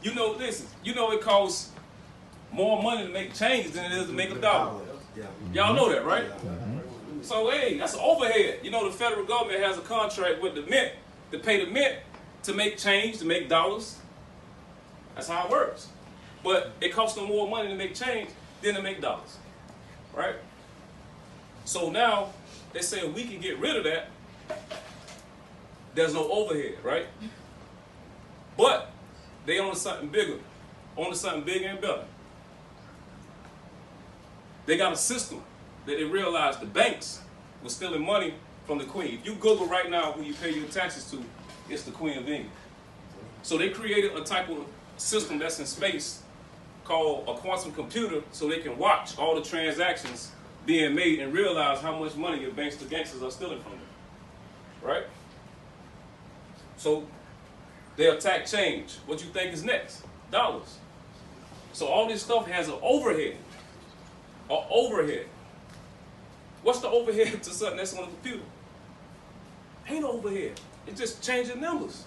You know, listen, you know it costs more money to make changes than it is to make a dollar. Y'all know that, right? So, hey, that's an overhead. You know, the federal government has a contract with the mint to pay the mint to make change, to make dollars. That's how it works. But it costs them more money to make change than to make dollars, right? So now, they say we can get rid of that. There's no overhead, right? But they own something bigger, and better. They got a system that they realized the banks were stealing money from the Queen. If you Google right now who you pay your taxes to, it's the Queen of England. So they created a type of system that's in space called a quantum computer so they can watch all the transactions being made and realize how much money your banks to gangsters are stealing from them. Right? So they attack change. What you think is next? Dollars. So all this stuff has an overhead. An overhead. What's the overhead to something that's on the computer? Ain't no overhead. It's just changing numbers.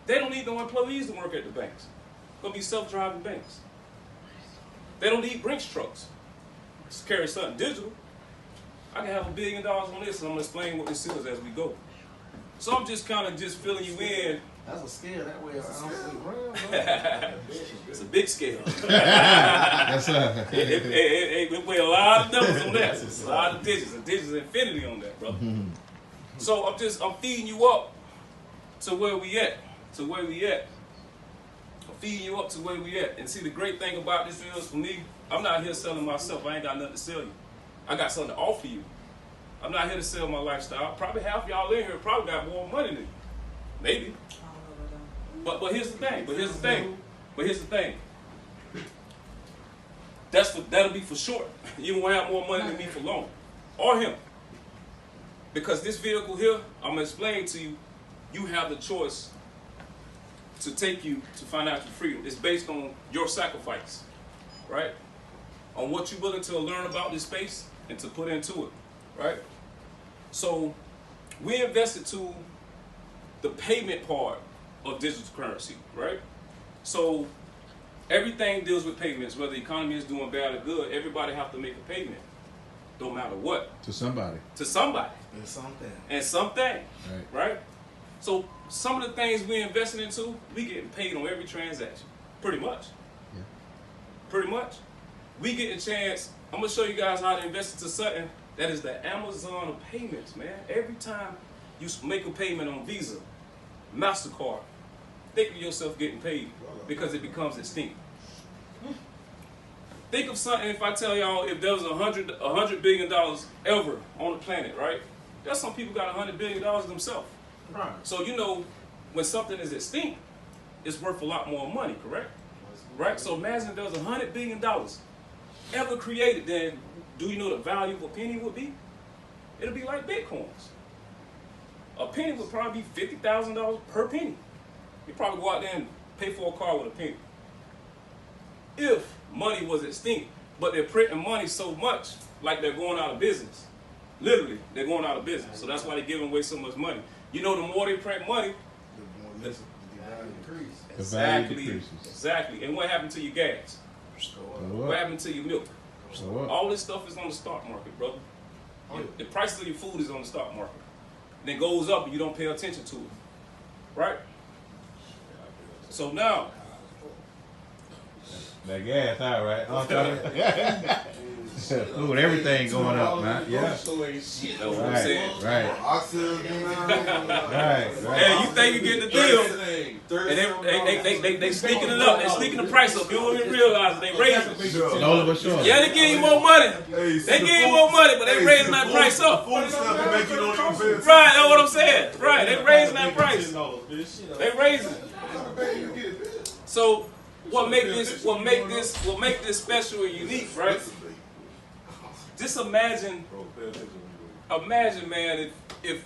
They don't need no employees to work at the banks. It's gonna be self-driving banks. They don't need Brinks trucks to carry something digital. I can have $1 billion on this, and I'm gonna explain what this is as we go. So I'm just kind of just filling you in. That's a scale. That way, It's a big scale. That's it weigh a lot of numbers on that. It's a lot of digits. And digits infinity on that, brother. So I'm feeding you up to where we at. I'm feeding you up to where we at. And see, the great thing about this is, for me, I'm not here selling myself. I ain't got nothing to sell you. I got something to offer you. I'm not here to sell my lifestyle. Probably half y'all in here probably got more money than me. Maybe. But here's the thing. That'll be for short. You won't have more money than me for long. Or him. Because this vehicle here, I'm gonna explain to you, you have the choice to take you to financial freedom. It's based on your sacrifice, right? On what you're willing to learn about this space and to put into it, right? So we invested to the payment part of digital currency, right? So everything deals with payments, whether the economy is doing bad or good, everybody have to make a payment, no matter what. To somebody. And something. Right? So some of the things we invested into, we getting paid on every transaction, pretty much. Yeah. Pretty much. We get a chance, I'm gonna show you guys how to invest into something that is the Amazon of payments, man. Every time you make a payment on Visa, MasterCard, think of yourself getting paid because it becomes extinct. Think of something, if I tell y'all, if there was $100 billion ever on the planet, right? There's some people got $100 billion themselves. Right. So you know, when something is extinct, it's worth a lot more money, correct? Right? So imagine if there was $100 billion ever created, then do you know the value of a penny would be? It'll be like Bitcoins. A penny would probably be $50,000 per penny. You probably go out there and pay for a car with a penny. If money was extinct, but they're printing money so much, like they're going out of business. Literally, they're going out of business. So that's why they're giving away so much money. You know, the more they print money, the value decreases. Exactly. And what happened to your gas? What happened to your milk? All this stuff is on the stock market, brother. The price of your food is on the stock market. And it goes up and you don't pay attention to it. Right? So now, that gas, all right. Food, everything going up, man. Yeah. that's what I'm saying. Right. Hey, you think you get the deal, and they sneaking it up. They sneaking the price up. You don't even realize it. They raising it. Yeah, they give you more money. They give you more money, but they raising that price up. Right, that's what I'm saying. Right, they raising that price. They raising it. So what make this special and unique, right? Just imagine, man, if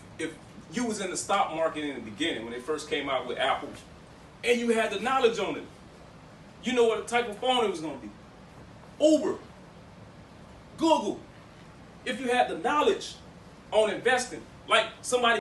you was in the stock market in the beginning when they first came out with Apple, and you had the knowledge on it. You know what type of phone it was going to be. Uber, Google. If you had the knowledge on investing, like somebody